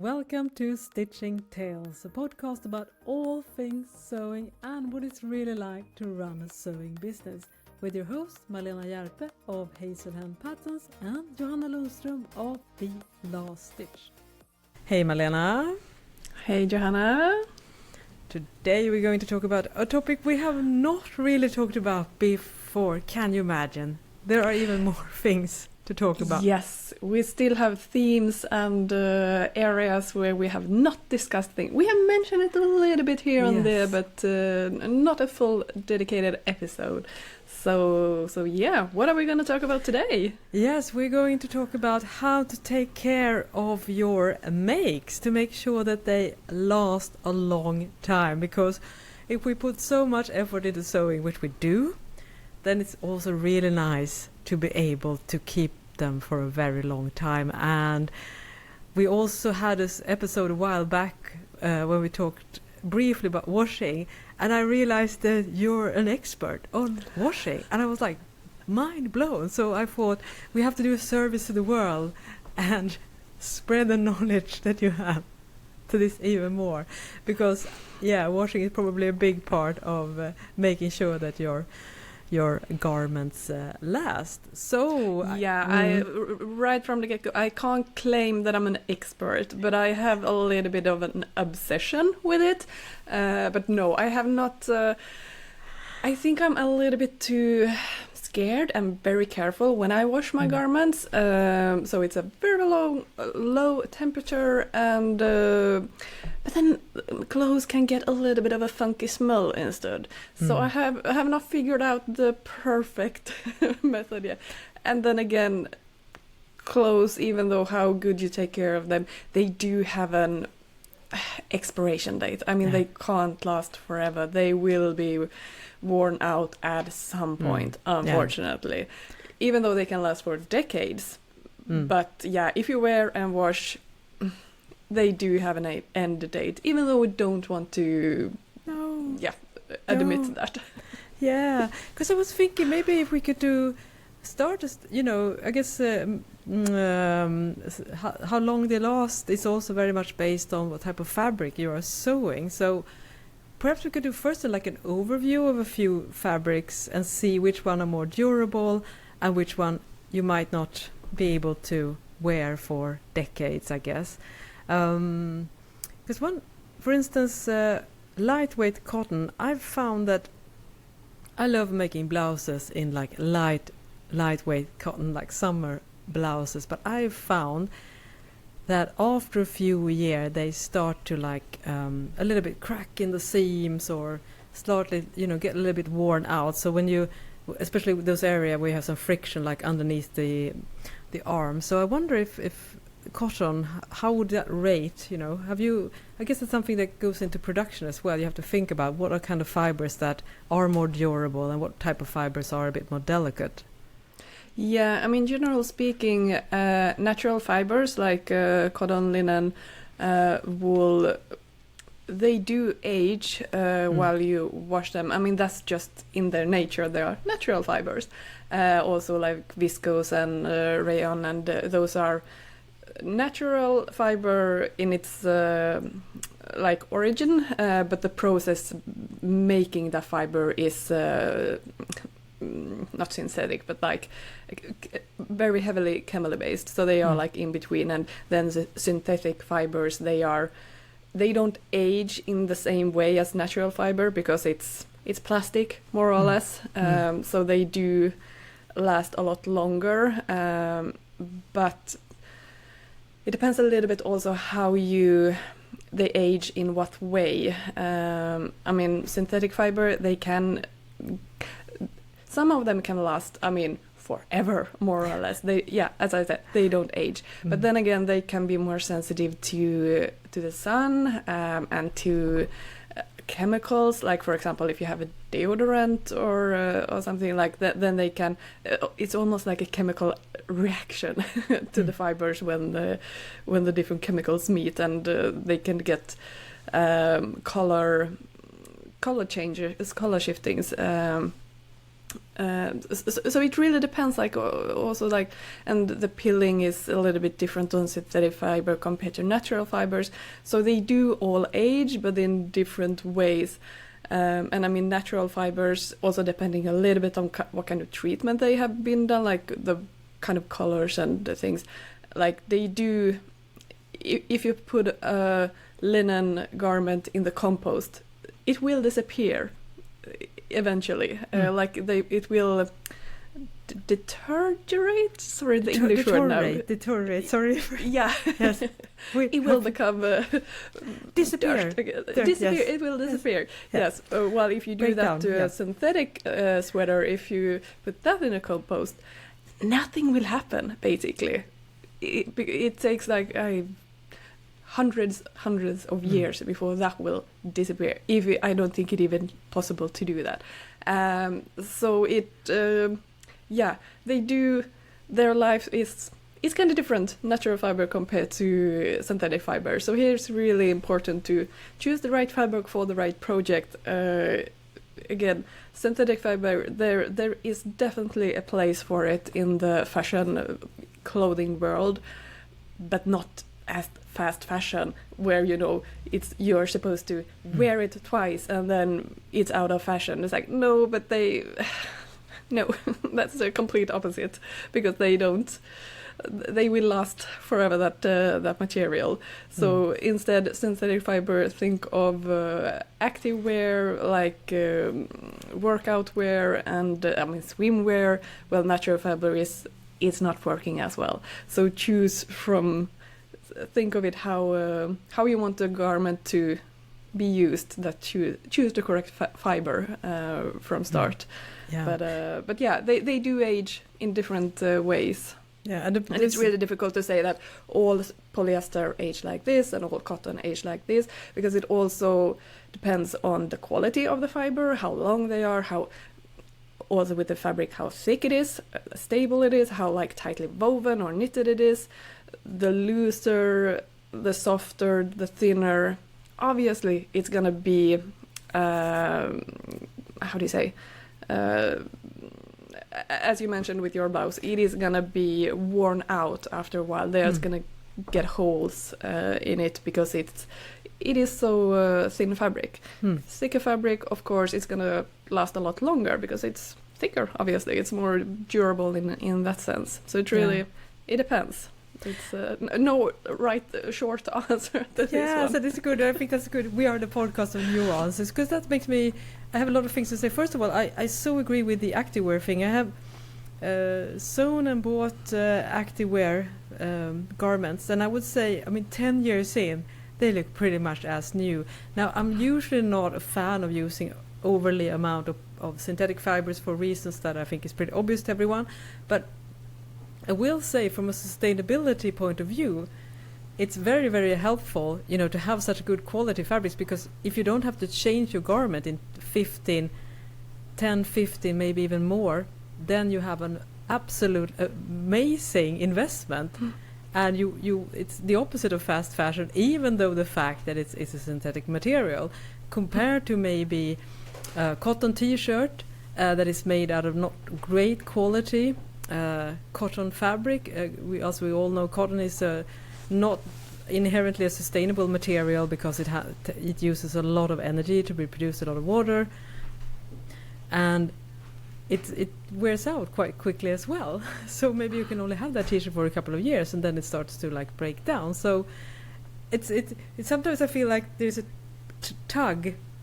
Welcome to Stitching Tales, a podcast about all things sewing and what it's really like to run a sewing business, with your hosts Malena Hjerpe of Hazelhen Patterns and Johanna Lundström of The Last Stitch. Hey Malena. Hey Johanna. Today we're going to talk about a topic we have not really talked about before. Can you imagine? There are even more things to talk about. Yes, we still have themes and areas where we have not discussed things. We have mentioned it a little bit here and there, but not a full dedicated episode. So yeah, what are we going to talk about today? Yes, we're going to talk about how to take care of your makes to make sure that they last a long time. Because if we put so much effort into sewing, which we do, then it's also really nice to be able to keep them for a very long time. And we also had this episode a while back when we talked briefly about washing, and I realized that you're an expert on washing, and I was like mind blown. So I thought we have to do a service to the world and spread the knowledge that you have to this even more, because washing is probably a big part of making sure that your garments last. So I right from the get-go, I can't claim that I'm an expert, but I have a little bit of an obsession with it. But no, I have not. I think I'm a little bit too scared and very careful when I wash my garments. So it's a very low temperature, and but then clothes can get a little bit of a funky smell instead. So I have not figured out the perfect method yet. And then again, clothes, even though how good you take care of them, they do have an expiration date. I mean, they can't last forever. They will be worn out at some point, unfortunately, even though they can last for decades. But yeah, if you wear and wash, they do have an end date, even though we don't want to admit that. Yeah, because I was thinking maybe if we could start, I guess how long they last is also very much based on what type of fabric you are sewing. So perhaps we could do first like an overview of a few fabrics and see which one are more durable and which one you might not be able to wear for decades, I guess. Because for instance, lightweight cotton, I've found that I love making blouses in like lightweight cotton, like summer blouses, but I've found that after a few years they start to like a little bit crack in the seams or slightly, get a little bit worn out. So when you, especially with those areas where you have some friction like underneath the arm. So I wonder if cotton, how would that rate? I guess it's something that goes into production as well. You have to think about what are kind of fibers that are more durable and what type of fibers are a bit more delicate. Yeah, I mean, generally speaking, natural fibers like cotton, linen, wool, they do age while you wash them. I mean, that's just in their nature. They are natural fibers. Also like viscose and rayon, and those are natural fiber in its origin, but the process making the fiber is not synthetic, but like very heavily chemically based. So they are like in between, and then the synthetic fibers, they don't age in the same way as natural fiber because it's plastic more or less. So they do last a lot longer, but it depends a little bit also how they age in what way. I mean, synthetic fiber, some of them can last, forever, more or less. As I said, they don't age. But then again, they can be more sensitive to the sun and to chemicals. Like, for example, if you have a deodorant or something like that, then they can. It's almost like a chemical reaction to the fibers when the different chemicals meet, and they can get color changes, color shiftings. So it really depends, like also like, and the pilling is a little bit different on synthetic fiber compared to natural fibers. So they do all age, but in different ways. And I mean, natural fibers also depending a little bit on what kind of treatment they have been done, like the kind of colors and the things. Like they do, if you put a linen garment in the compost, it will disappear eventually. It will deteriorate. Sorry, the English word now. Deteriorate. Sorry. Yeah. Yes. It will become disappear. Disappear. Yes. It will disappear. Yes. Well, if you do Break that down, to a synthetic sweater, if you put that in a compost, nothing will happen. Basically, it takes like hundreds of years before that will disappear. I don't think it even possible to do that. So it, they do. Their life is kind of different, natural fiber compared to synthetic fiber. So here's really important to choose the right fabric for the right project. Again, synthetic fiber, there is definitely a place for it in the fashion clothing world, but not as fast fashion, where you're supposed to wear it twice and then it's out of fashion. It's like no, but no, that's the complete opposite, because they will last forever, that material. So instead, synthetic fiber, think of active wear, like workout wear and swimwear. Well, natural fiber is not working as well. So think of it how you want the garment to be used, that choose the correct fiber from start. Yeah. But yeah, they do age in different ways. Yeah, and it's really difficult to say that all polyester age like this and all cotton age like this, because it also depends on the quality of the fiber, how long they are, how also with the fabric, how thick it is, stable it is, how like tightly woven or knitted it is. The looser, the softer, the thinner, obviously it's gonna be as you mentioned with your blouse, it is gonna be worn out after a while. There's gonna get holes in it because it is so thin fabric. Thicker fabric, of course, it's gonna last a lot longer because it's thicker. Obviously, it's more durable in that sense. So it really it depends. It's no right short answer to this one. Yeah, so that's good. I think that's good. We are the podcast of nuances, because that makes me. I have a lot of things to say. First of all, I so agree with the activewear thing. I have sewn and bought activewear garments, and I would say, 10 years in, they look pretty much as new. Now, I'm usually not a fan of using overly amount of synthetic fibers for reasons that I think is pretty obvious to everyone, but I will say, from a sustainability point of view, it's very, very helpful, to have such good quality fabrics, because if you don't have to change your garment in 10, 15, maybe even more, then you have an absolute amazing investment. And it's the opposite of fast fashion, even though the fact that it's a synthetic material, compared to maybe a cotton t-shirt that is made out of not great quality cotton fabric. As we all know, cotton is not inherently a sustainable material, because it uses a lot of energy to produce a lot of water, and it wears out quite quickly as well. So maybe you can only have that t-shirt for a couple of years, and then it starts to break down. So it's sometimes I feel like there's a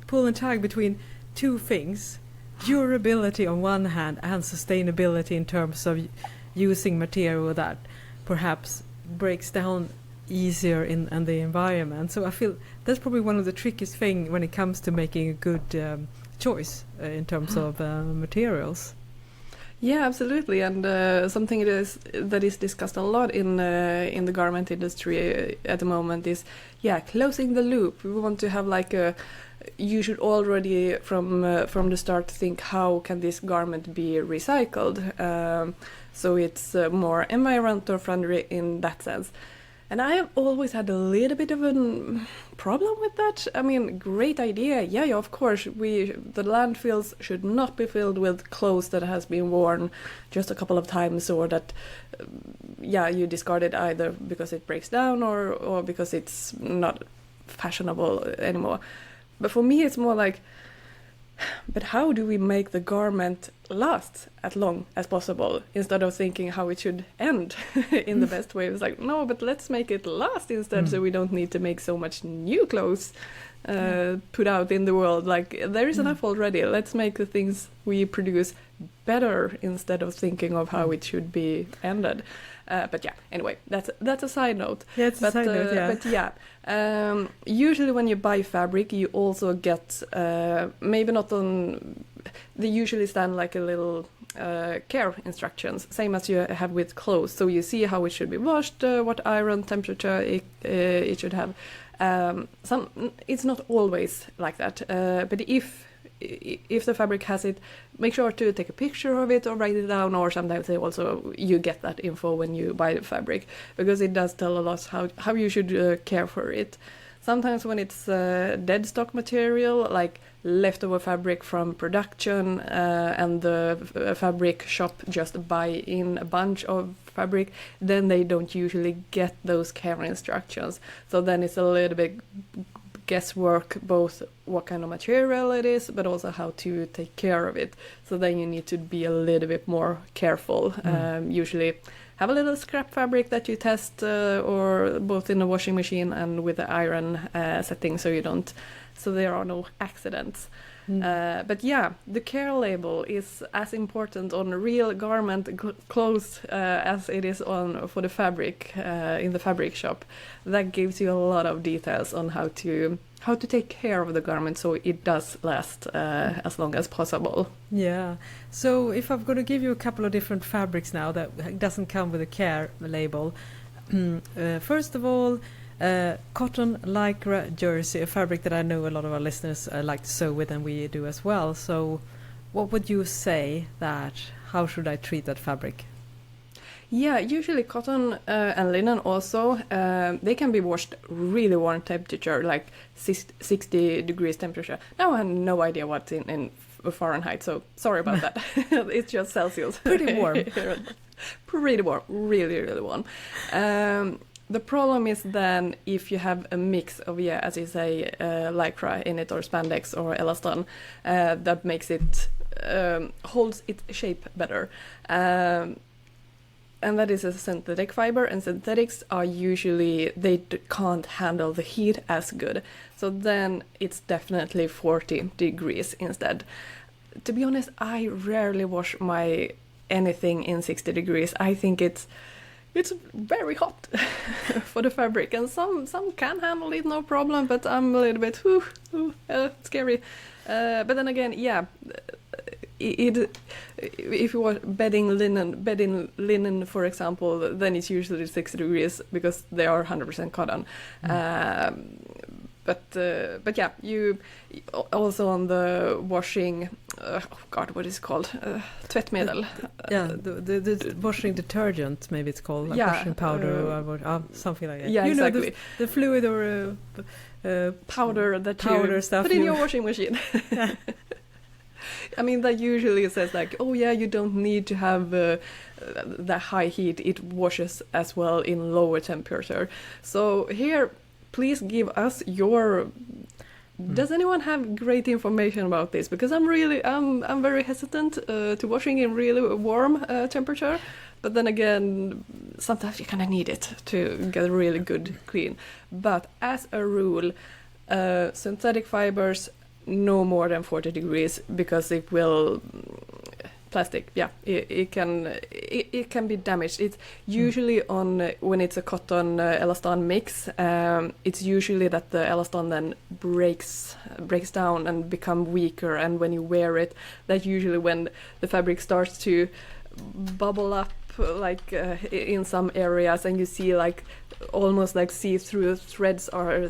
pull and tug between two things: durability on one hand and sustainability in terms of using material that perhaps breaks down easier in the environment. So I feel that's probably one of the trickiest thing when it comes to making a good choice in terms of materials. Yeah, absolutely, and something that is discussed a lot in the garment industry at the moment is closing the loop. We want to have you should already from the start think, how can this garment be recycled, so it's more environmental friendly in that sense. And I have always had a little bit of a problem with that. I mean, great idea. Yeah, of course, the landfills should not be filled with clothes that has been worn just a couple of times, or that, you discard it either because it breaks down or because it's not fashionable anymore. But for me, it's more like, but how do we make the garment last as long as possible, instead of thinking how it should end in the best way? It's like, no, but let's make it last instead, so we don't need to make so much new clothes put out in the world. Like, there is enough already. Let's make the things we produce better instead of thinking of how it should be ended. But yeah, anyway, that's a side note. Yeah, it's a side note, yeah. But yeah, usually when you buy fabric, you also get, maybe not on, they usually stand like a little care instructions, same as you have with clothes. So you see how it should be washed, what iron temperature it should have. It's not always like that, but if the fabric has it, make sure to take a picture of it or write it down, or sometimes you get that info when you buy the fabric, because it does tell a lot how you should care for it. Sometimes when it's dead stock material, like leftover fabric from production, and the fabric shop just buy in a bunch of fabric, then they don't usually get those care instructions. So then it's a little bit guesswork, both what kind of material it is, but also how to take care of it. So then you need to be a little bit more careful. Usually have a little scrap fabric that you test, or both in the washing machine and with the iron setting, so there are no accidents. But yeah, the care label is as important on a real garment clothes as it is for the fabric in the fabric shop. That gives you a lot of details on how to take care of the garment so it does last as long as possible. Yeah. So if I'm going to give you a couple of different fabrics now that doesn't come with a care label. First of all, cotton lycra jersey, a fabric that I know a lot of our listeners like to sew with, and we do as well. So what would you say how should I treat that fabric? Yeah, usually cotton and linen also, they can be washed really warm temperature, like 60 degrees temperature. Now I have no idea what's in Fahrenheit, so sorry about that. It's just Celsius. Pretty warm. Pretty warm, really, really warm. The problem is then if you have a mix of, as you say, lycra in it, or spandex or elastan, that makes it, holds its shape better. And that is a synthetic fiber, and synthetics are usually, they can't handle the heat as good. So then it's definitely 40 degrees instead. To be honest, I rarely wash anything in 60 degrees. I think it's very hot for the fabric, and some can handle it no problem, but I'm a little bit scary. But then again, if you are bedding linen, for example, then it's usually 60 degrees because they are 100% cotton. But yeah, you also on the washing, what is it called? Tvättmedel. The washing detergent, maybe it's called, like washing powder or something like that. Yeah, exactly. The fluid or powder that you stuff put in your washing machine. I mean, that usually says like, oh yeah, you don't need to have that high heat. It washes as well in lower temperature. So here, please give us your. Does anyone have great information about this? Because I'm very hesitant to washing in really warm temperature. But then again, sometimes you kind of need it to get a really good clean. But as a rule, synthetic fibers no more than 40 degrees, because it will plastic. Yeah, it can be damaged. It's usually on when it's a cotton elastan mix. It's usually that the elastan then breaks down and become weaker, and when you wear it, that's usually when the fabric starts to bubble up like in some areas, and you see like almost like see-through threads are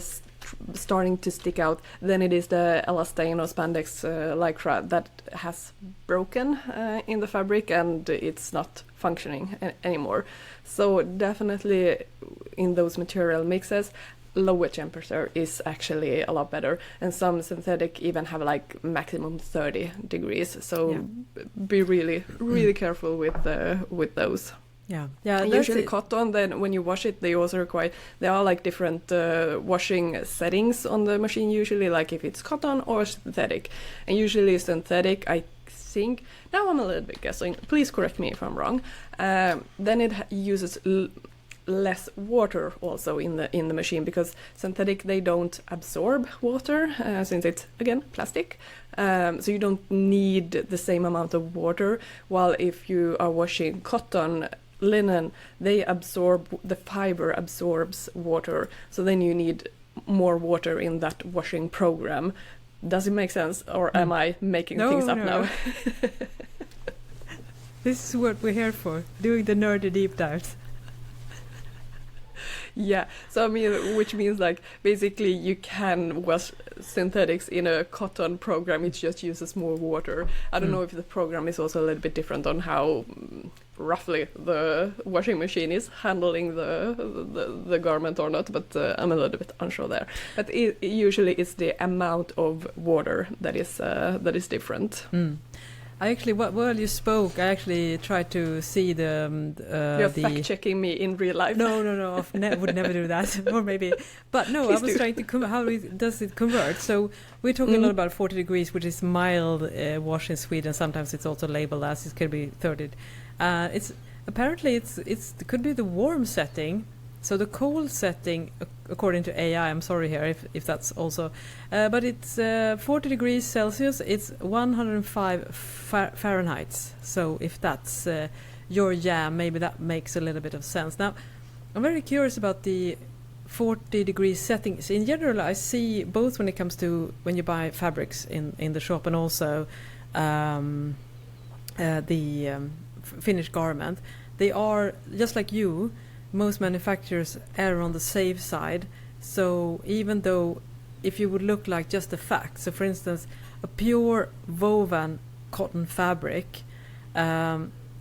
starting to stick out, then it is the elastane or spandex lycra that has broken in the fabric and it's not functioning anymore. So definitely in those material mixes, lower temperature is actually a lot better, and some synthetic even have like maximum 30 degrees, so be really careful with those. And usually cotton, then when you wash it, they also require, there are like different washing settings on the machine, usually like if it's cotton or synthetic, and usually synthetic, I think, now I'm a little bit guessing, please correct me if I'm wrong, then it uses less water also in the machine, because synthetic, they don't absorb water since it's again plastic, so you don't need the same amount of water, while if you are washing cotton, linen, they absorb, the fiber absorbs water, so then you need more water in that washing program. Does it make sense, or am I making things up now? This is what we're here for, doing the nerdy deep dives. Yeah, so I mean, which means like basically you can wash synthetics in a cotton program, it just uses more water. I don't know if the program is also a little bit different on how roughly the washing machine is handling the garment or not, but I'm a little bit unsure there. But usually it's the amount of water that is different. I actually, while you spoke, I actually tried to see You're fact-checking me in real life. No, I would never do that. Or maybe, but no, Please I was trying to how does it convert? So we're talking a lot about 40 degrees, which is mild wash in Sweden. Sometimes it's also labeled as it could be 30. It's apparently it could be the warm setting. So the cold setting, according to AI, I'm sorry here if that's also, but it's 40 degrees Celsius, it's 105 Fahrenheit. So if that's your jam, maybe that makes a little bit of sense. Now, I'm very curious about the 40 degrees settings. In general, I see both when it comes to when you buy fabrics in the shop and also the finished garment, they are, just like you, most manufacturers err on the safe side. So even though if you would look like just a fact, so for instance a pure woven cotton fabric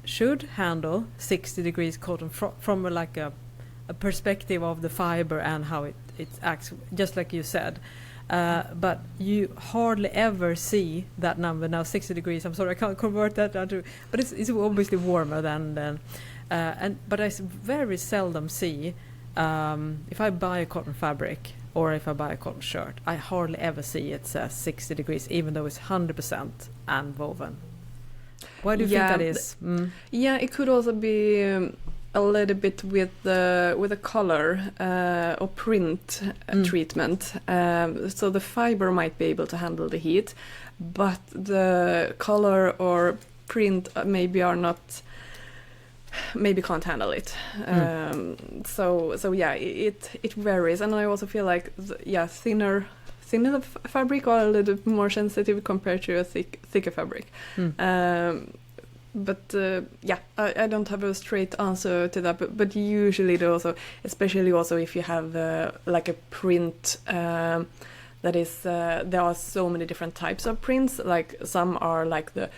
should handle 60 degrees cotton from like a perspective of the fiber and how it acts, just like you said, but you hardly ever see that number now. 60 degrees, I'm sorry I can't convert that down to, but it's obviously warmer than but I very seldom see, if I buy a cotton fabric or if I buy a cotton shirt, I hardly ever see it says 60 degrees, even though it's 100% and woven. Why do you think that is? Yeah, it could also be a little bit with the color or print treatment. So the fiber might be able to handle the heat, but the color or print maybe can't handle it. So yeah, it varies, and I also feel like thinner fabric are a little bit more sensitive compared to a thicker fabric. But I don't have a straight answer to that, but usually they also, especially also if you have like a print that is, there are so many different types of prints. Like some are like the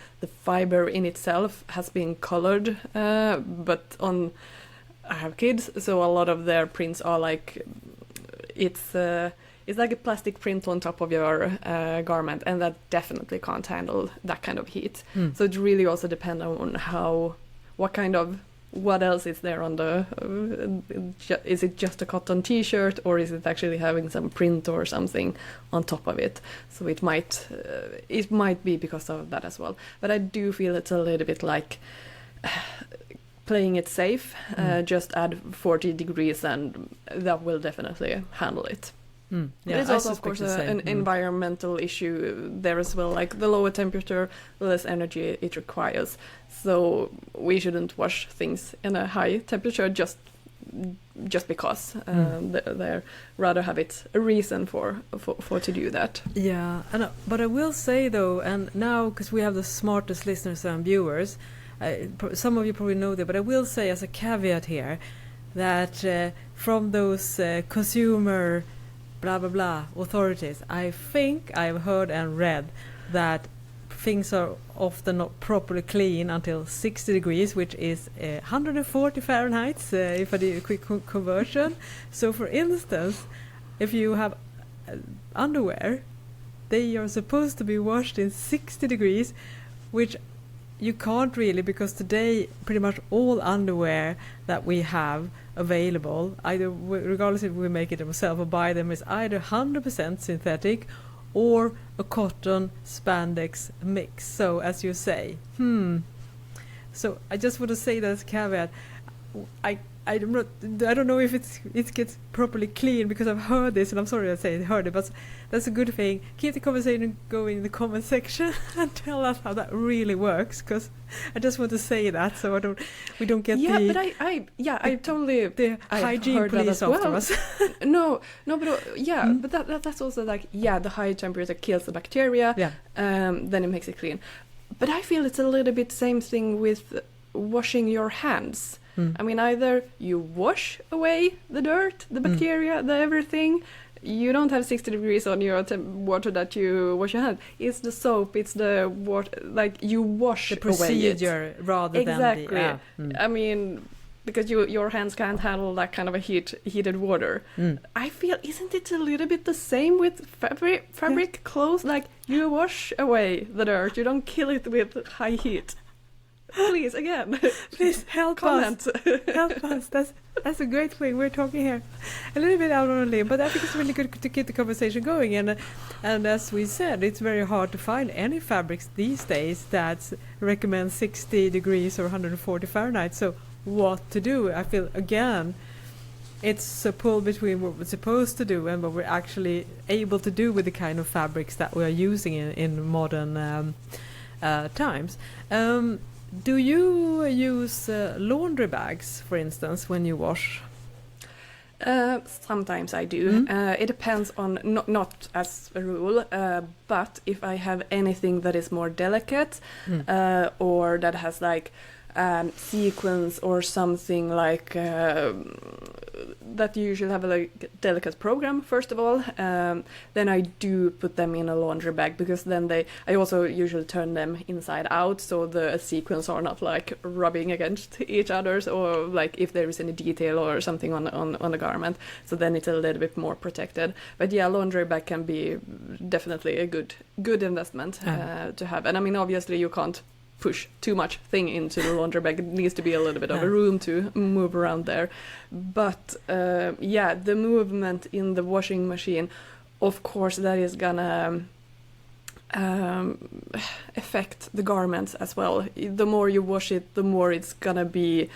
fiber in itself has been colored, but I have kids, so a lot of their prints are like it's like a plastic print on top of your garment, and that definitely can't handle that kind of heat. So it really also depends on what else is there on the is it just a cotton t-shirt, or is it actually having some print or something on top of it? So it might be because of that as well. But I do feel it's a little bit like playing it safe. Just add 40 degrees and that will definitely handle it. Yeah, it's also of course an environmental issue there as well, like the lower temperature, the less energy it requires, so we shouldn't wash things in a high temperature just because they rather have it a reason for to do that. But I will say though, and now because we have the smartest listeners and viewers, some of you probably know that, but I will say as a caveat here that from those consumer blah blah blah authorities, I think I've heard and read that things are often not properly clean until 60 degrees, which is 140 Fahrenheit, if I do a quick conversion. So for instance, if you have underwear, they are supposed to be washed in 60 degrees, which you can't really, because today pretty much all underwear that we have available, either regardless if we make it ourselves or buy them, is either 100% synthetic or a cotton spandex mix. So as you say, so I just want to say that as a caveat. I don't know if it gets properly clean, because I've heard this, and I'm sorry I say heard it, but that's a good thing. Keep the conversation going in the comment section and tell us how that really works, because I just want to say that so we don't get I totally the hygiene police after us. But that's also like, the high temperature kills the bacteria, then it makes it clean. But I feel it's a little bit same thing with washing your hands. I mean, either you wash away the dirt, the bacteria, the everything. You don't have 60 degrees on your water that you wash your hands. It's the soap, it's the water, like you wash the procedure away it. Rather exactly. than the... I mean, because your hands can't handle that kind of a heated water. I feel, isn't it a little bit the same with fabric clothes? Like you wash away the dirt, you don't kill it with high heat. Please, again. Please help us. Help us. That's a great thing. We're talking here a little bit out on a limb, but I think it's really good to keep the conversation going. And as we said, it's very hard to find any fabrics these days that recommend 60 degrees or 140 Fahrenheit. So what to do? I feel, again, it's a pull between what we're supposed to do and what we're actually able to do with the kind of fabrics that we are using in modern times. Do you use laundry bags, for instance, when you wash? Sometimes I do. It depends on, not as a rule, but if I have anything that is more delicate or that has like sequence or something like that usually have a like delicate program first of all, then I do put them in a laundry bag, because then I also usually turn them inside out so the sequins are not like rubbing against each other, or like if there is any detail or something on the garment, so then it's a little bit more protected. But yeah, laundry bag can be definitely a good investment to have. And I mean, obviously you can't push too much thing into the laundry bag. It needs to be a little bit of a room to move around there. But the movement in the washing machine, of course, that is gonna affect the garments as well. The more you wash it, the more it's gonna be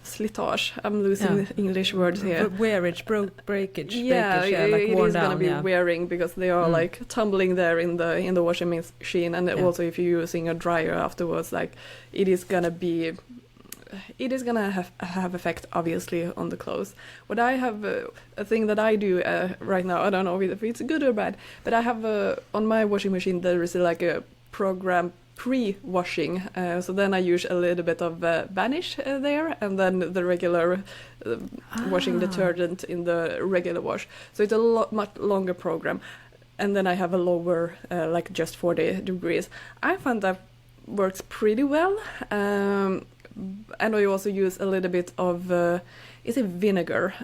slitage. I'm losing English words here. Wearage, breakage. Yeah, like it worn is down, going to be wearing, because they are like tumbling there in the washing machine, and also if you're using a dryer afterwards, like it is going to have effect obviously on the clothes. What I have a thing that I do right now, I don't know if it's good or bad, but I have on my washing machine there is like a program pre-washing, so then I use a little bit of Vanish there, and then the regular washing detergent in the regular wash. So it's a much longer program, and then I have a lower, like just 40 degrees. I find that works pretty well, and I also use a little bit of is it vinegar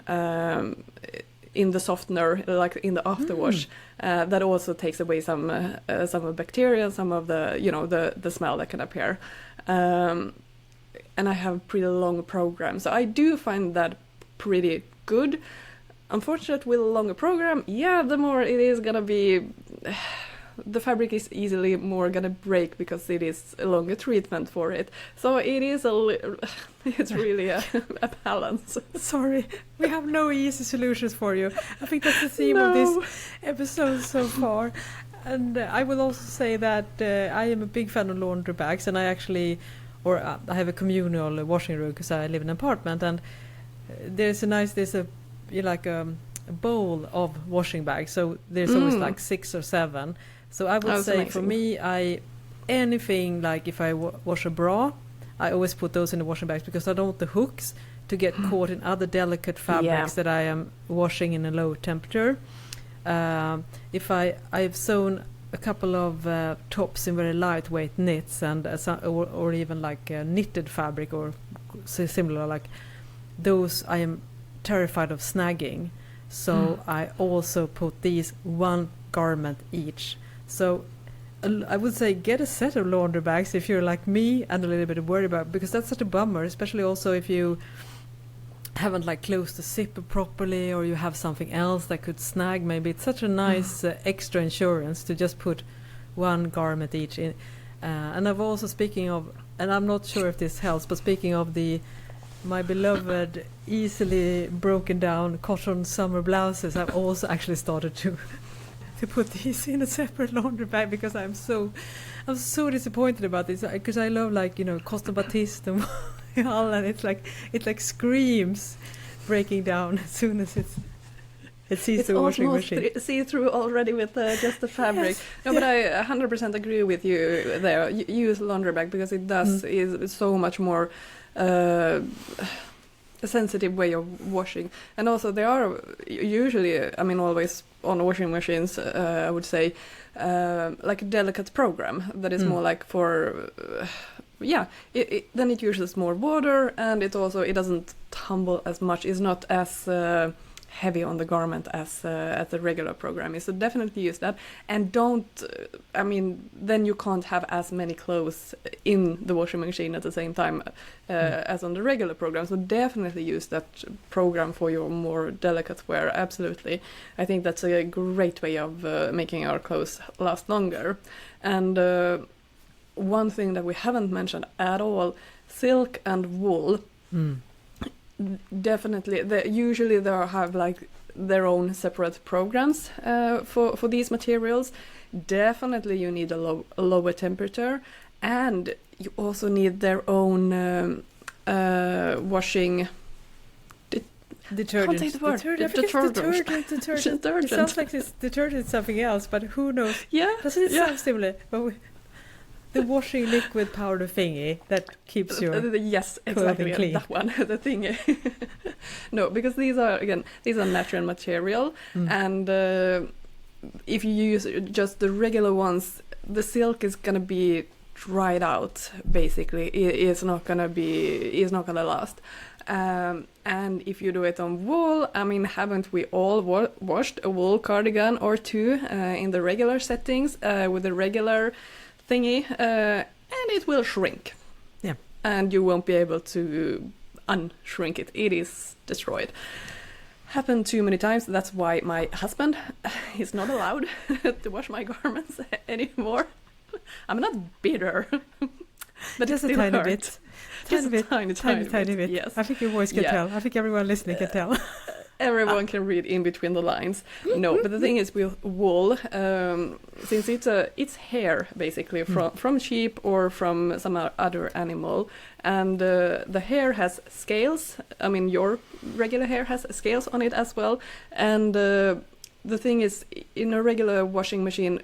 in the softener, like in the afterwash. That also takes away some of the bacteria, some of the the smell that can appear. And I have pretty long program, so I do find that pretty good. Unfortunately, with a longer program, the more it is gonna be, the fabric is easily more gonna break because it is a longer treatment for it. So it is it's really a balance. Sorry, we have no easy solutions for you. I think that's the theme of this episode so far. And I will also say that I am a big fan of laundry bags, and I actually, I have a communal washing room because I live in an apartment, and there's a bowl of washing bags, so there's always like 6 or 7. So I would say for me, anything, like if I wash a bra, I always put those in the washing bags because I don't want the hooks to get caught in other delicate fabrics that I am washing in a low temperature. If I've sewn a couple of tops in very lightweight knits and or even like knitted fabric or similar, like those I am terrified of snagging. So I also put these one garment each. So I would say get a set of laundry bags if you're like me and a little bit worried about, because that's such a bummer, especially also if you haven't like closed the zipper properly or you have something else that could snag. Maybe it's such a nice extra insurance to just put one garment each in. And I've also, speaking of, and I'm not sure if this helps, but speaking of my beloved easily broken down cotton summer blouses, I've also actually started to put these in a separate laundry bag because I'm so disappointed about this, because I love, like, you know, Costa Batiste and and it like screams breaking down as soon as it sees the washing machine. It's almost see-through already with just the fabric. Yes. No, but I 100% agree with you there. Use laundry bag because it is so much more a sensitive way of washing. And also there are usually, I mean, always on washing machines, I would say, like a delicate program that is more like for... then it uses more water, and it doesn't tumble as much. It's not as heavy on the garment as the regular program is. So definitely use that, and then you can't have as many clothes in the washing machine at the same time as on the regular program. So definitely use that program for your more delicate wear. Absolutely, I think that's a great way of making our clothes last longer. And one thing that we haven't mentioned at all, silk and wool. Definitely, usually they have like their own separate programs for these materials. Definitely you need a lower temperature, and you also need their own washing detergent. Can't say the word. Detergent. It sounds like this detergent is something else, but who knows? Yeah. Doesn't it sound similar? But the washing liquid powder thingy that keeps your yes, exactly, clean. That one, the thingy. No, because these are natural material, and if you use just the regular ones, the silk is gonna be dried out. Basically, it's not gonna last. And if you do it on wool, I mean, haven't we all washed a wool cardigan or two in the regular settings with the regular thingy, and it will shrink. Yeah. And you won't be able to unshrink it. It is destroyed. Happened too many times. That's why my husband is not allowed to wash my garments anymore. I'm not bitter. But just it a still tiny hurt. bit. Just a tiny bit. Yes. I think your voice can tell. I think everyone listening can tell. Everyone can read in between the lines. No, but the thing is with wool, since it's hair basically from sheep or from some other animal, and the hair has scales. I mean, your regular hair has scales on it as well. And the thing is, in a regular washing machine,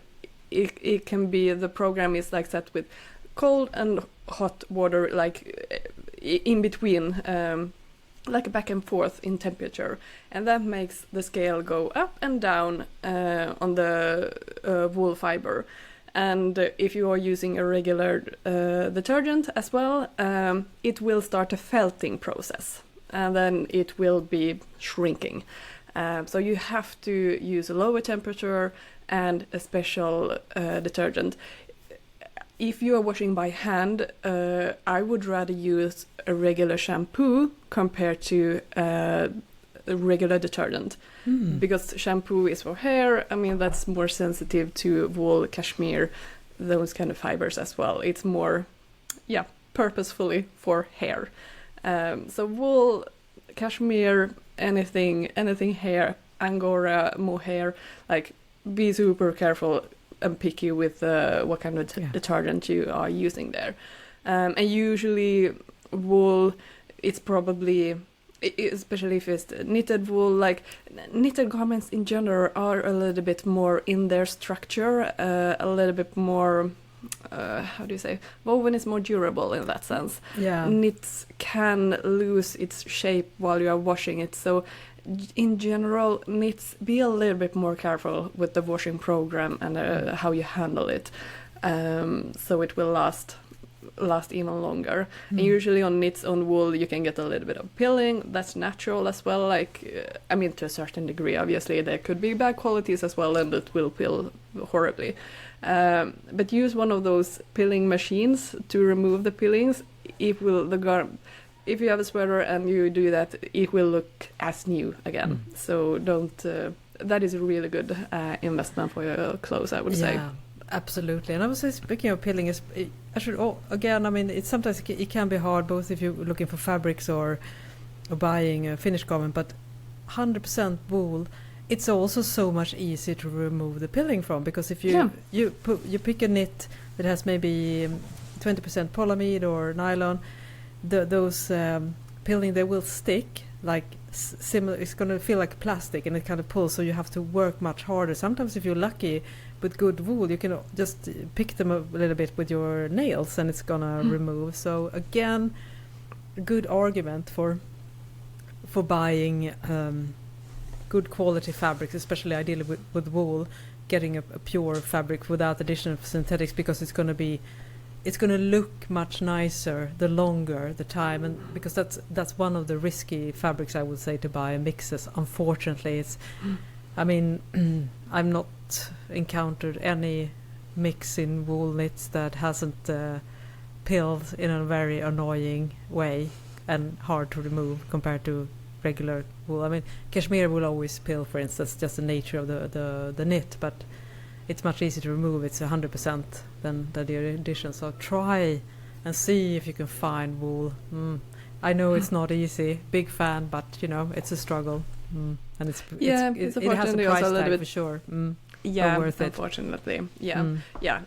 it can be, the program is like set with cold and hot water, like in between. Like back and forth in temperature, and that makes the scale go up and down on the wool fiber. And if you are using a regular detergent as well, it will start a felting process, and then it will be shrinking. So you have to use a lower temperature and a special detergent. If you are washing by hand, I would rather use a regular shampoo compared to a regular detergent. Because shampoo is for hair. I mean, that's more sensitive to wool, cashmere, those kind of fibers as well. It's more, purposefully for hair. So wool, cashmere, anything hair, angora, mohair, like, be super careful and picky with what kind of detergent you are using there. And usually wool, it's probably, especially if it's knitted wool, like knitted garments in general are a little bit more in their structure, a little bit more, how do you say, woven is more durable in that sense. Yeah. Knits can lose its shape while you are washing it, so in general, knits, be a little bit more careful with the washing program and how you handle it, so it will last even longer. And usually on knits on wool you can get a little bit of pilling. That's natural as well, like I mean, to a certain degree. Obviously there could be bad qualities as well, and it will pill horribly, but use one of those pilling machines to remove the pillings. It will, if you have a sweater and you do that, it will look as new again. So don't that is a really good investment for your clothes, I would say. Absolutely. And I was say, speaking of pilling, again, I mean, it's sometimes it can be hard, both if you're looking for fabrics or buying a finished garment, but 100% wool, it's also so much easier to remove the pilling from, because if you pick a knit that has maybe 20% polyamide or nylon, those pilling, they will stick like similar. It's going to feel like plastic, and it kind of pulls, so you have to work much harder. Sometimes if you're lucky with good wool, you can just pick them a little bit with your nails and it's gonna remove. So again, a good argument for buying good quality fabrics, especially ideally with wool, getting a pure fabric without addition of synthetics, because it's going to look much nicer the longer the time, and because that's one of the risky fabrics, I would say, to buy mixes. Unfortunately, it's I mean, I'm not encountered any mix in wool knits that hasn't pilled in a very annoying way and hard to remove compared to regular wool. I mean, cashmere will always pill, for instance, just the nature of the knit, but it's much easier to remove. It's 100% than the addition. So try and see if you can find wool. I know it's not easy. Big fan, but it's a struggle. And it has a price tag for sure. Worth it. Unfortunately.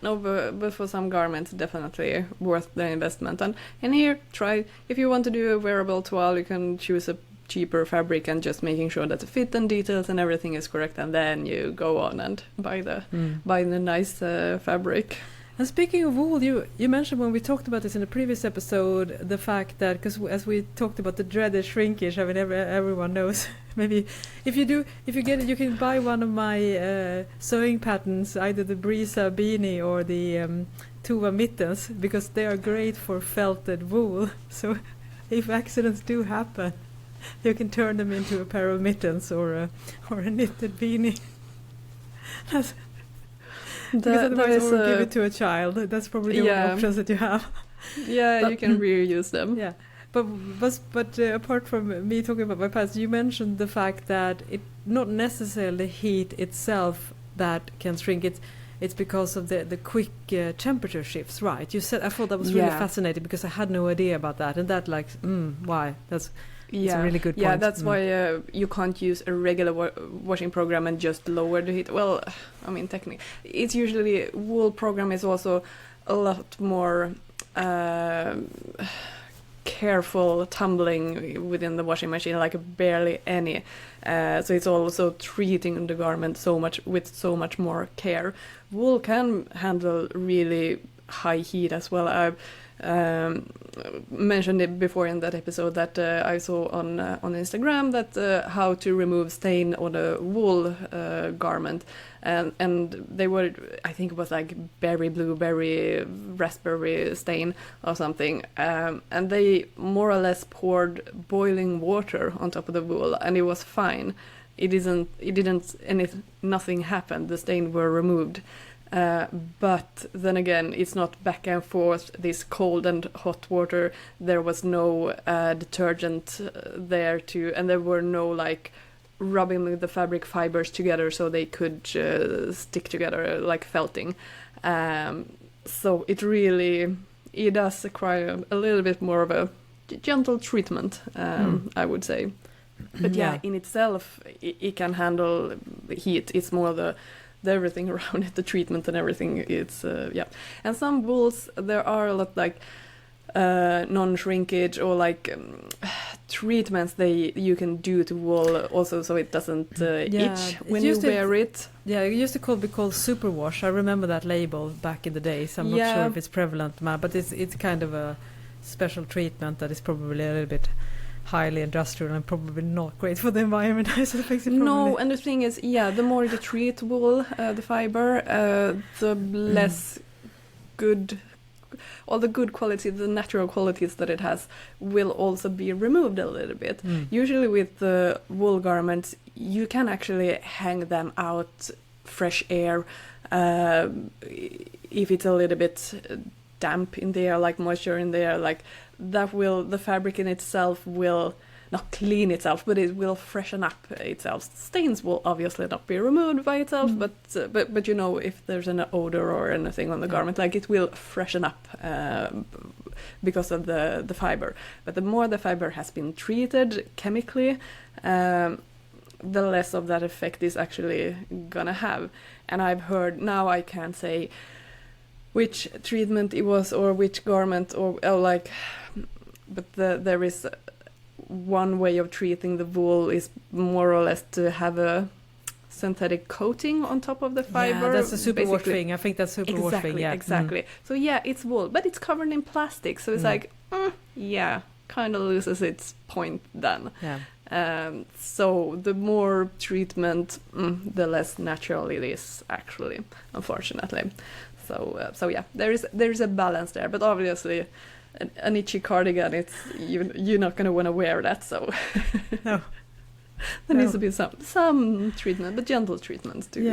No, but for some garments, definitely worth the investment. And here, try, if you want to do a wearable toile, you can choose a cheaper fabric and just making sure that the fit and details and everything is correct, and then you go on and buy the nice fabric. And speaking of wool, you mentioned when we talked about this in the previous episode, the fact that, because as we talked about the dreaded shrinkage, I mean, everyone knows. Maybe if you get it, you can buy one of my sewing patterns, either the Brisa beanie or the Tuva mittens, because they are great for felted wool. So if accidents do happen, you can turn them into a pair of mittens or a knitted beanie. Because otherwise you give it to a child. That's probably the only options that you have. Yeah, you can reuse them. Yeah, but apart from me talking about my past, you mentioned the fact that it not necessarily heat itself that can shrink. It's because of the quick temperature shifts, right? You said, I thought that was really fascinating, because I had no idea about that, and that why that's. It's a really good point. Yeah, that's why you can't use a regular washing program and just lower the heat. Well, I mean, technically, it's usually wool program is also a lot more careful tumbling within the washing machine, like barely any. So it's also treating the garment with so much more care. Wool can handle really high heat as well. I've mentioned it before in that episode that I saw on Instagram, that how to remove stain on a wool garment, and they were, I think it was like berry, blueberry, raspberry stain or something, and they more or less poured boiling water on top of the wool, and it was fine. Nothing happened. The stain were removed. But then again, it's not back and forth, this cold and hot water. There was no detergent there and there were no like rubbing the fabric fibers together so they could stick together like felting. So it does require a little bit more of a gentle treatment, I would say. But in itself, it can handle heat. It's more everything around it, the treatment and everything. It's and some wools, there are a lot like non-shrinkage or like treatments you can do to wool also so it doesn't itch when you wear it. Yeah, it used to be called superwash. I remember that label back in the days. I'm not sure if it's prevalent now, but it's kind of a special treatment that is probably a little bit highly industrial and probably not great for the environment. No, and the thing is, the more you treat wool, the fiber, the less good, all the good quality, the natural qualities that it has will also be removed a little bit. Usually with the wool garments, you can actually hang them out fresh air if it's a little bit damp in the air, like moisture in the air, like the fabric in itself will not clean itself, but it will freshen up itself. Stains will obviously not be removed by itself, but you know, if there's an odor or anything on the garment, like it will freshen up because of the fiber. But the more the fiber has been treated chemically, the less of that effect is actually gonna have. And I've heard, now I can't say which treatment it was or which garment or like, but there is one way of treating the wool is more or less to have a synthetic coating on top of the fiber. Yeah, that's a superwash thing. I think that's superwash thing. Yeah, exactly. So it's wool, but it's covered in plastic, so it's like, kind of loses its point then. Yeah. So the more treatment, the less natural it is, actually, unfortunately. So yeah, there is a balance there, but obviously an itchy cardigan, it's you're not going to want to wear that, so no. There needs to be some treatment, but gentle treatments too.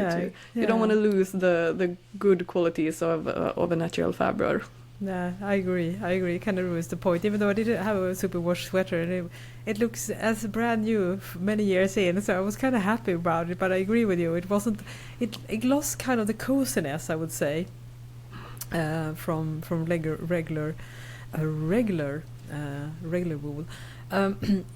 You don't want to lose the good qualities of a natural fabric. Yeah, I agree. It kind of ruins the point. Even though I didn't have a superwash sweater, and it looks as brand new many years in, so I was kind of happy about it. But I agree with you. It wasn't. It lost kind of the coziness, I would say, from regular wool.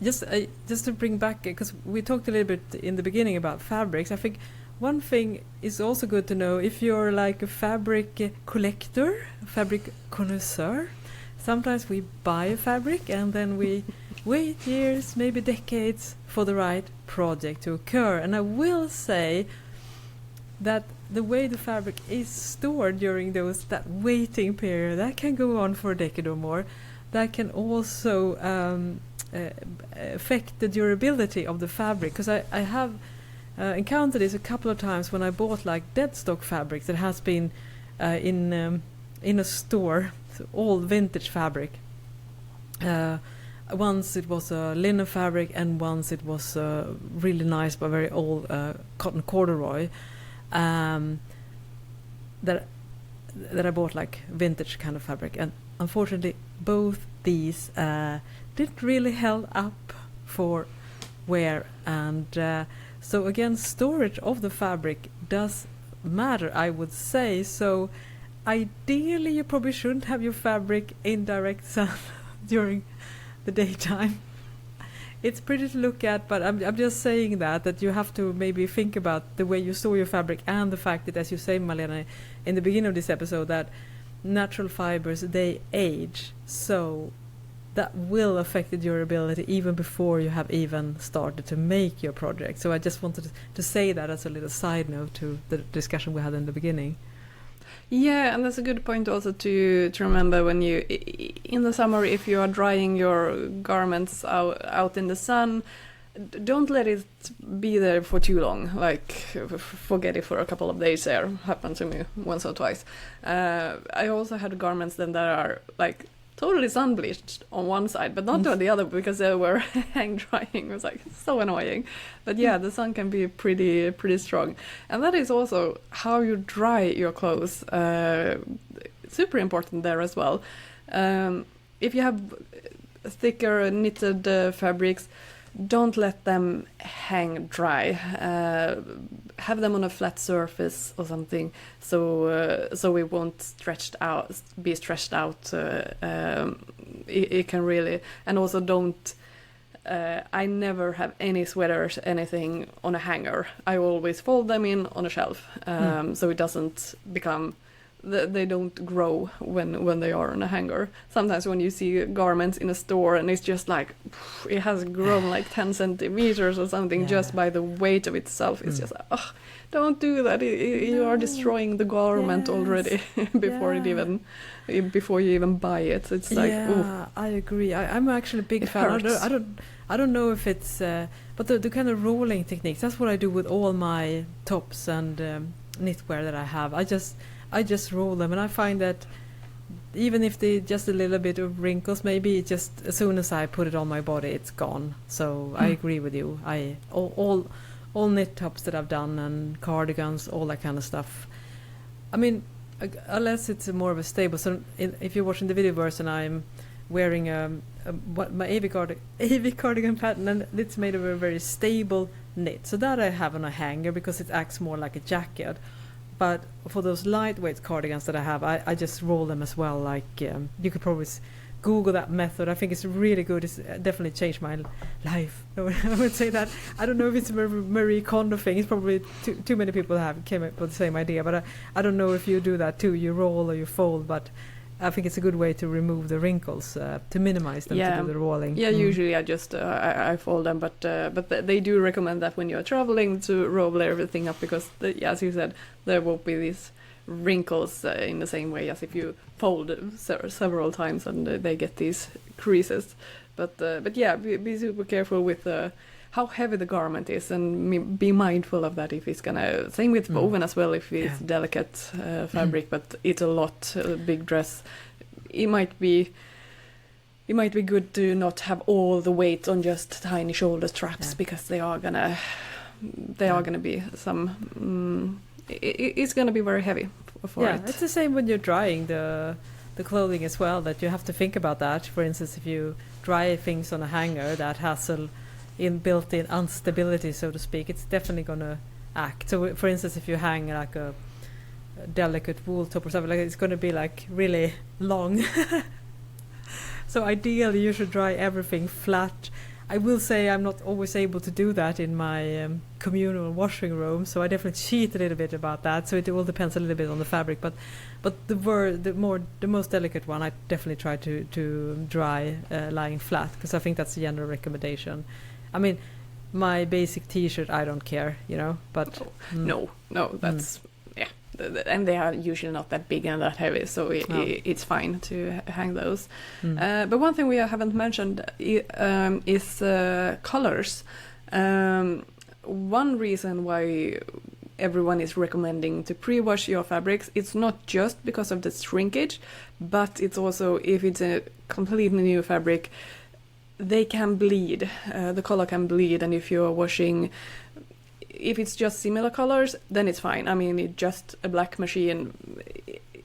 Just to bring back, because we talked a little bit in the beginning about fabrics. I think one thing is also good to know if you're like a fabric collector, fabric connoisseur. Sometimes we buy a fabric and then we wait years, maybe decades, for the right project to occur. And I will say that the way the fabric is stored during that waiting period, that can go on for a decade or more. That can also affect the durability of the fabric, because I have encountered this a couple of times when I bought like dead stock fabrics that has been in a store, so all vintage fabric. Once it was a linen fabric, and once it was really nice but very old cotton corduroy that I bought, like vintage kind of fabric, and unfortunately both these didn't really held up for wear, and so again, storage of the fabric does matter, I would say. So ideally you probably shouldn't have your fabric in direct sun during the daytime. It's pretty to look at, but I'm just saying that you have to maybe think about the way you store your fabric, and the fact that, as you say, Malena, in the beginning of this episode, that natural fibers, they age, so that will affect the durability even before you have even started to make your project. So I just wanted to say that as a little side note to the discussion we had in the beginning. Yeah, and that's a good point also to remember when you, in the summer, if you are drying your garments out in the sun, don't let it be there for too long. Like, forget it for a couple of days there. Happened to me once or twice. I also had garments then that are like totally sun bleached on one side, but not on the other, because they were hang drying. It was like so annoying. But yeah, the sun can be pretty strong, and that is also how you dry your clothes. Super important there as well. If you have thicker knitted fabrics, don't let them hang dry. Have them on a flat surface or something, so it won't be stretched out. It can really, and also don't. I never have any sweaters, anything on a hanger. I always fold them in on a shelf, so it doesn't become they don't grow when they are on a hanger. Sometimes when you see garments in a store and it's just like it has grown like 10 centimeters or something just by the weight of itself, it's just like, oh, don't do that. You are destroying the garment already before before you even buy it. It's like, I agree. I'm actually a big fan. I don't know if it's but the kind of rolling techniques, that's what I do with all my tops and knitwear that I have. I just roll them, and I find that even if they just a little bit of wrinkles, maybe it just as soon as I put it on my body, it's gone. So I agree with you. All knit tops that I've done and cardigans, all that kind of stuff. I mean, unless it's more of a stable. So if you're watching the video version, I'm wearing my AV cardigan pattern, and it's made of a very stable knit. So that I have on a hanger because it acts more like a jacket. But for those lightweight cardigans that I have, I just roll them as well. Like you could probably Google that method. I think it's really good. It's definitely changed my life. I would say that. I don't know if it's a Marie Kondo thing. It's probably too many people came up with the same idea. But I don't know if you do that too. You roll or you fold. But I think it's a good way to remove the wrinkles, to minimize them, to do the rolling. Yeah, usually I just I fold them, but they do recommend that when you're traveling to roll everything up because, as you said, there won't be these wrinkles in the same way as if you fold several times and they get these creases. But yeah, be super careful with how heavy the garment is, and be mindful of that if it's gonna. Same with woven as well. If it's delicate fabric, but it's a lot big dress, it might be good to not have all the weight on just tiny shoulder straps because they are gonna be some. It's gonna be very heavy for it. It's the same when you're drying the clothing as well. That you have to think about that. For instance, if you dry things on a hanger that has built-in instability, so to speak, it's definitely going to act. So, for instance, if you hang like a delicate wool top or something, like it's going to be like really long. So ideally, you should dry everything flat. I will say I'm not always able to do that in my communal washing room, so I definitely cheat a little bit about that. So it all depends a little bit on the fabric, but the most delicate one, I definitely try to dry lying flat, because I think that's the general recommendation. I mean, my basic T-shirt, I don't care, but no, that's and they are usually not that big and that heavy, so it's fine to hang those. But one thing we haven't mentioned is colors. One reason why everyone is recommending to pre-wash your fabrics, it's not just because of the shrinkage, but it's also if it's a completely new fabric, they can bleed. The color can bleed, and if you're washing, if it's just similar colors, then it's fine. I mean, it's just a black machine.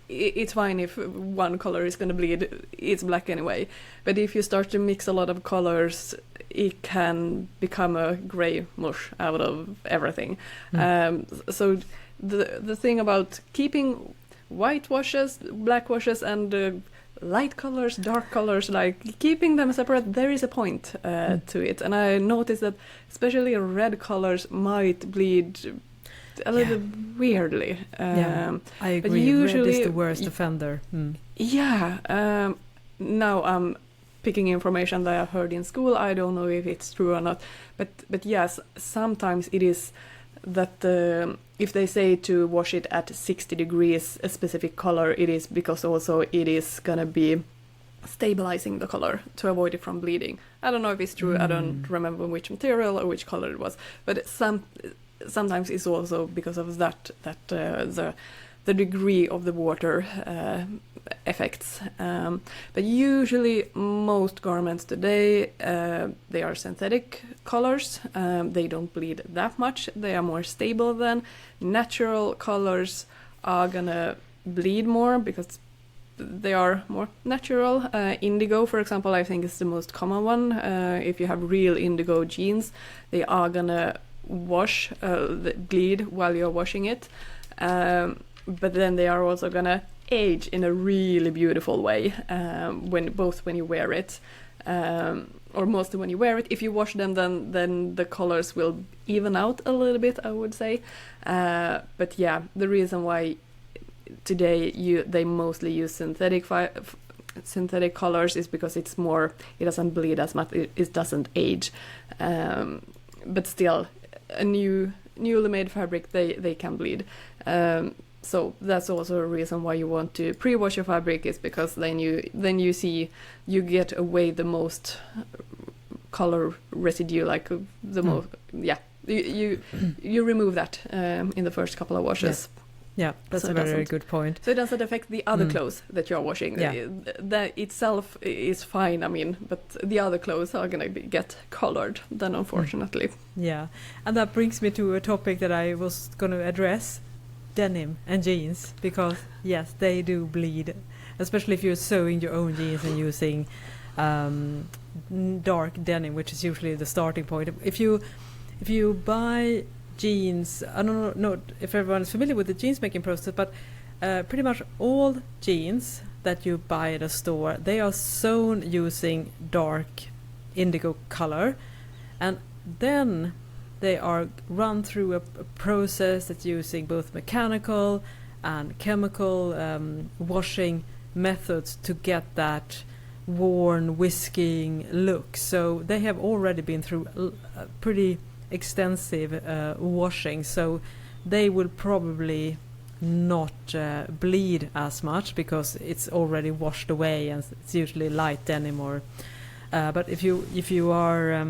It's fine if one color is going to bleed. It's black anyway. But if you start to mix a lot of colors, it can become a gray mush out of everything. So the thing about keeping white washes, black washes, and light colors, dark colors, like keeping them separate, there is a point to it. And I noticed that especially red colors might bleed a little weirdly. I agree. But usually, red is the worst offender. Now I'm picking information that I heard in school. I don't know if it's true or not. But yes, sometimes it is that if they say to wash it at 60 degrees a specific color, it is because also it is gonna be stabilizing the color to avoid it from bleeding. I don't know if it's true. I don't remember which material or which color it was, but sometimes it's also because of that the degree of the water effects. But usually most garments today, they are synthetic colors. They don't bleed that much. They are more stable than natural colors are gonna bleed more because they are more natural. Indigo, for example, I think is the most common one. If you have real indigo jeans, they are gonna bleed while you're washing it. But then they are also gonna age in a really beautiful way when you wear it, or mostly when you wear it. If you wash them, then the colors will even out a little bit, I would say. But yeah, the reason why today they mostly use synthetic colors is because it doesn't bleed as much, it doesn't age, but still a newly made fabric, they can bleed, so that's also a reason why you want to pre-wash your fabric, is because then you get away the most color residue, like the most, you remove that in the first couple of washes. Yeah, that's a very good point. So it doesn't affect the other clothes that you're washing. Yeah. That itself is fine, I mean, but the other clothes are going to get colored then, unfortunately. Yeah, and that brings me to a topic that I was going to address, denim and jeans, because yes, they do bleed, especially if you're sewing your own jeans and using dark denim, which is usually the starting point. If you buy jeans, I don't know if everyone is familiar with the jeans making process, but pretty much all jeans that you buy at a store, they are sewn using dark indigo color, and then they are run through a process that's using both mechanical and chemical washing methods to get that worn, whisking look. So they have already been through a pretty extensive washing, so they will probably not bleed as much because it's already washed away, and it's usually light denim or but if you are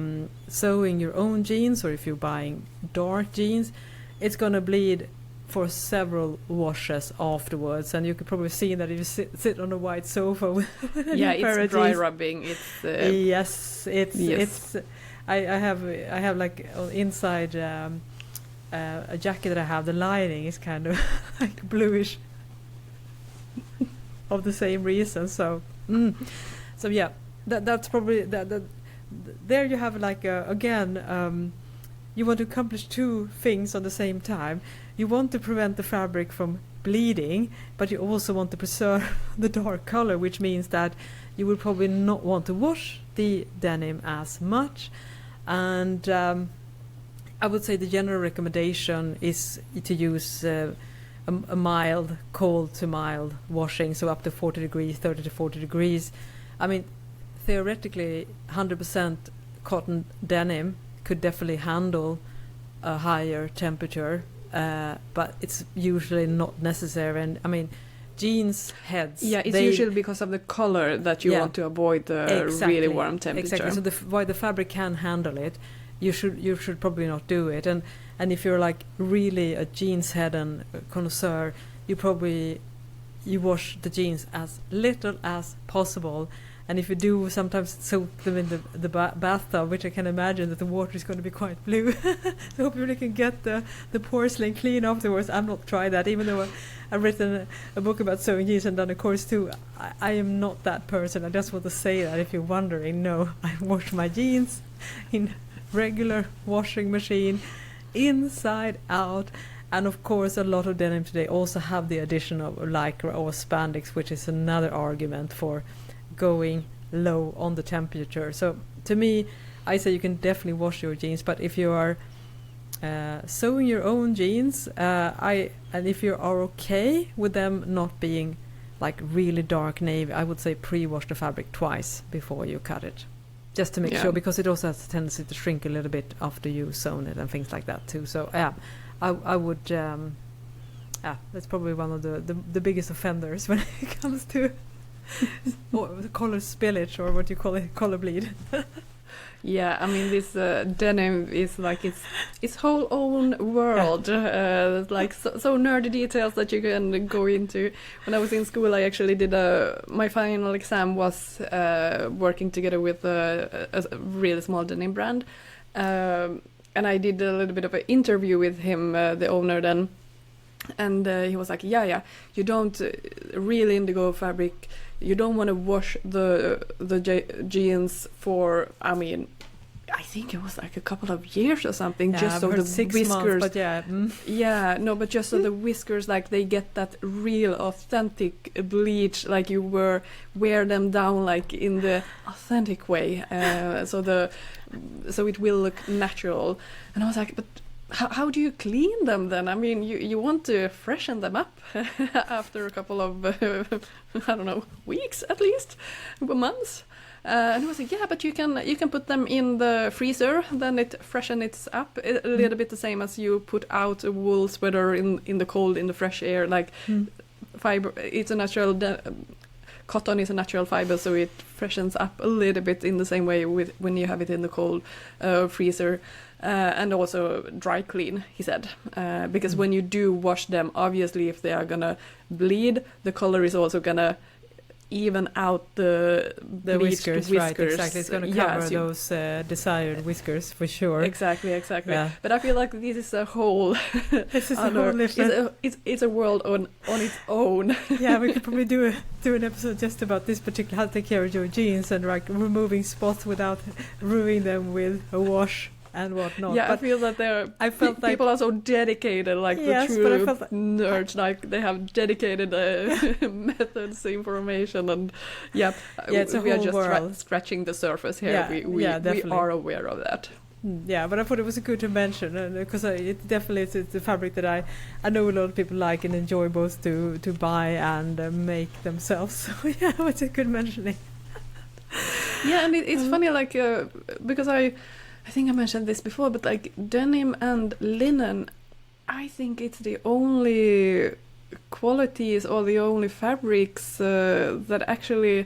sewing your own jeans, or if you're buying dark jeans, it's gonna bleed for several washes afterwards, and you could probably see that if you sit on a white sofa with it's dry rubbing. It's it's I have like inside a jacket that I have, the lining is kind of like bluish of the same reason. So yeah, that's probably that. There you have like again, you want to accomplish two things on the same time. You want to prevent the fabric from bleeding, but you also want to preserve the dark color, which means that you will probably not want to wash the denim as much. And I would say the general recommendation is to use a mild, cold to mild washing, so up to 40 degrees, 30 to 40 degrees. I mean, theoretically, 100% cotton denim could definitely handle a higher temperature, but it's usually not necessary. And I mean, jeans heads. Yeah, it's usually because of the color that you want to avoid the really warm temperature. Exactly. So while the fabric can handle it, you should probably not do it. And if you're like really a jeans head and connoisseur, you wash the jeans as little as possible. And if you do sometimes soak them in the bathtub, which I can imagine that the water is going to be quite blue, so hopefully you can get the porcelain clean afterwards. I've not tried that, even though I've written a book about sewing jeans and done a course too. I am not that person. I just want to say that if you're wondering, no, I wash my jeans in regular washing machine, inside out. And of course, a lot of denim today also have the addition of lycra or spandex, which is another argument for going low on the temperature. So to me, I say you can definitely wash your jeans, but if you are sewing your own jeans, and if you are okay with them not being like really dark navy, I would say pre-wash the fabric twice before you cut it, just to make sure, because it also has a tendency to shrink a little bit after you've sewn it and things like that too. So yeah, I would that's probably one of the biggest offenders when it comes to color spillage, or what you call it, color bleed. Yeah, I mean, this denim is like its whole own world. Like so nerdy details that you can go into. When I was in school, I actually did my final exam was working together with a really small denim brand, and I did a little bit of an interview with him, the owner then, and he was like, yeah, you don't really indigo fabric. You don't want to wash the jeans for, I mean, I think it was like a couple of years or something, just so the 6 whiskers. Months, but but just so the whiskers, like they get that real authentic bleach, like you wear them down like in the authentic way, so it will look natural. And I was like, but how do you clean them then? I mean, you want to freshen them up after a couple of, I don't know, weeks at least, months. And he was like, yeah, but you can put them in the freezer, then it freshens up a little bit the same as you put out a wool sweater in the cold, in the fresh air. Like fiber, it's a natural. Cotton is a natural fiber, so it freshens up a little bit in the same way with when you have it in the cold freezer. And also dry clean, he said, because when you do wash them, obviously if they are gonna bleed, the color is also gonna even out the whiskers, right? whiskers. Exactly, it's gonna cover those desired whiskers for sure. Exactly. Yeah. But I feel like this is a whole. This is a whole it's a world on its own. Yeah, we could probably do an episode just about this particular, how to take care of your jeans and like removing spots without ruining them with a wash and whatnot. Yeah, but I feel that I felt like people are so dedicated, like yes, the but I true felt like, nerds, like they have dedicated methods, information, and it's a we are whole just world. Scratching the surface here. Yeah, We definitely. are aware of that. Yeah, but I thought it was good to mention because it definitely is a fabric that I know a lot of people like and enjoy both to buy and make themselves. So yeah, it's a good mentioning. Yeah, and it's funny, like because I think I mentioned this before, but like denim and linen, I think it's the only qualities or the only fabrics that actually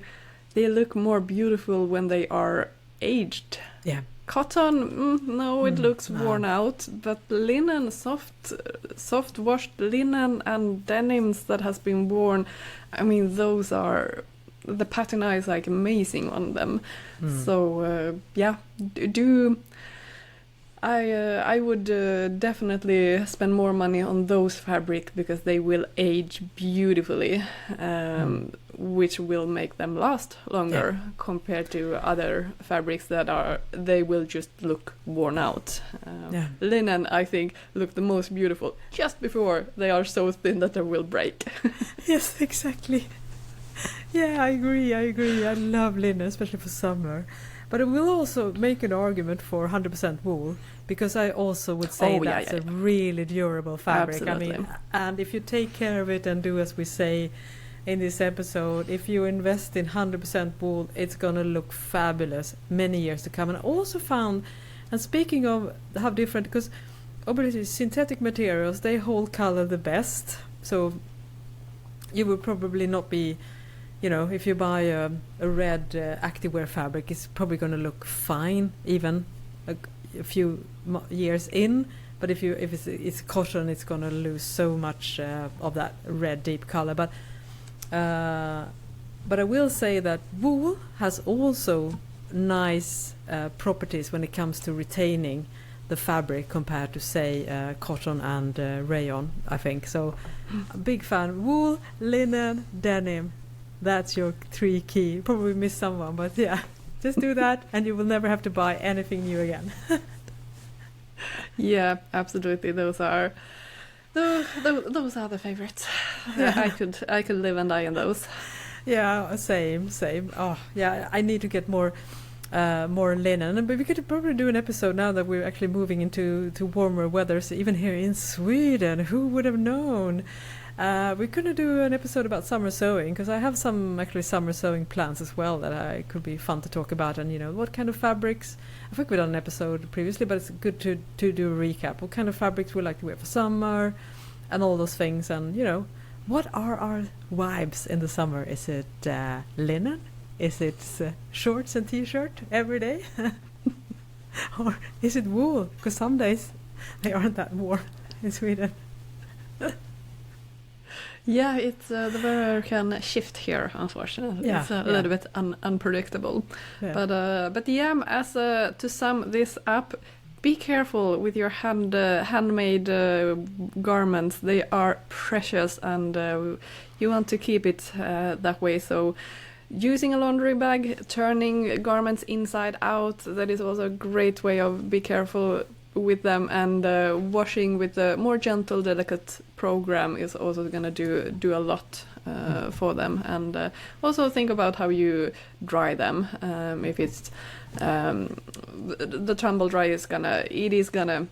they look more beautiful when they are aged. Yeah. Cotton, no, it looks worn out, but linen, soft washed linen and denims that has been worn, I mean, those are, the patina is like amazing on them. So I would definitely spend more money on those fabric because they will age beautifully, which will make them last longer compared to other fabrics that they will just look worn out. Linen, I think, look the most beautiful just before they are so thin that they will break. Yes, exactly. Yeah, I agree. I love linen, especially for summer. But I will also make an argument for 100% wool, because I also would say that's a really durable fabric. Absolutely. I mean, and if you take care of it and do as we say in this episode, if you invest in 100% wool, it's going to look fabulous many years to come. And I also found, and speaking of how different, because obviously synthetic materials, they hold color the best. So you will probably not be, you know, if you buy a red activewear fabric, it's probably going to look fine even a few years in. But if it's cotton, it's going to lose so much of that red deep color. But I will say that wool has also nice properties when it comes to retaining the fabric compared to say cotton and rayon, I think. So a big fan. Wool, linen, denim. That's your 3 key. Probably missed someone, but yeah, just do that and you will never have to buy anything new again. Yeah, absolutely. Those are the favorites. Yeah. I could live and die in those. Yeah, same. Oh, yeah, I need to get more linen. But we could probably do an episode now that we're actually moving into warmer weather. So even here in Sweden, who would have known? We're going to do an episode about summer sewing, because I have some actually summer sewing plans as well that could be fun to talk about, and you know, what kind of fabrics. I think we've done an episode previously, but it's good to do a recap. What kind of fabrics we like to wear for summer and all those things, and you know, what are our vibes in the summer? Is it linen? Is it shorts and t-shirt every day? Or is it wool? Because some days they aren't that warm in Sweden. Yeah, it's the weather can shift here, unfortunately. Yeah, it's a little bit unpredictable. Yeah. But yeah, as to sum this up, be careful with your handmade garments. They are precious, and you want to keep it that way. So using a laundry bag, turning garments inside out, that is also a great way of be careful with them, and washing with a more gentle, delicate program is also going to do a lot for them. And also think about how you dry them. If it's the tumble dry is gonna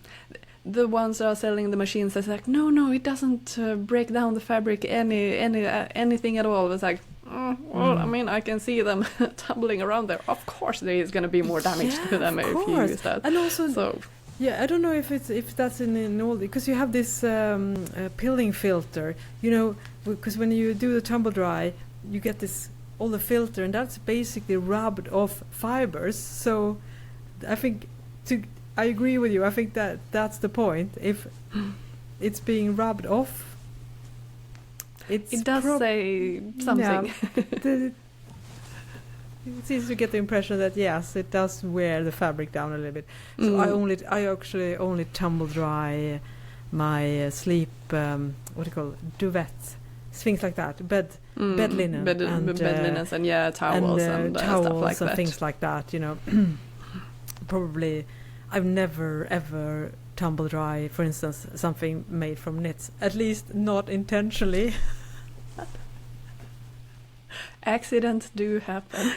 the ones that are selling the machines, it's like, no, it doesn't break down the fabric anything at all. It's like, well, I mean, I can see them tumbling around there. Of course, there is going to be more damage to them if you use that. And also, yeah, I don't know if that's in all, because you have this pilling filter, you know, because when you do the tumble dry, you get this all the filter, and that's basically rubbed off fibers. So I think I agree with you. I think that's the point. If it's being rubbed off, it does say something. Yeah, it's easy to get the impression that yes, it does wear the fabric down a little bit. So I actually only tumble dry my sleep what do you call it? Duvets, things like that, bed linen, bed linens, and towels and towels stuff like and that. Things like that. You know, probably I've never ever tumble dry, for instance, something made from knits. At least not intentionally. Accidents do happen.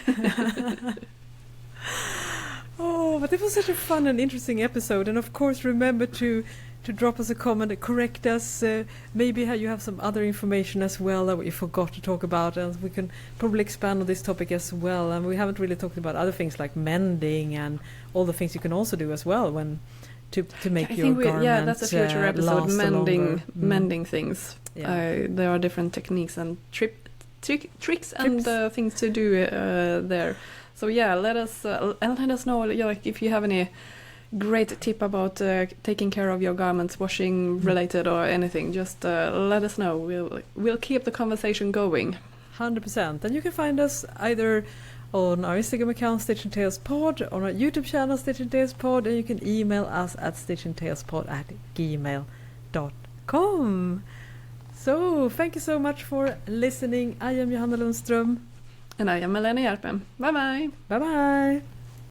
Oh, but it was such a fun and interesting episode. And of course, remember to drop us a comment, correct us. Maybe you have some other information as well that we forgot to talk about, and we can probably expand on this topic as well. And we haven't really talked about other things like mending and all the things you can also do as well when to make your garment. Yeah, that's a future episode. Mending things. Yeah. There are different techniques and tricks and things to do there. So yeah, let us know like if you have any great tip about taking care of your garments, washing related or anything. Just let us know. We'll keep the conversation going. 100%. And you can find us either on our Instagram account stitchingtalespod, on our YouTube channel stitchingtalespod, and you can email us at stitchingtalespod@gmail.com. So, thank you so much for listening. I am Johanna Lundström. And I am Malena Hjerpe. Bye bye. Bye bye.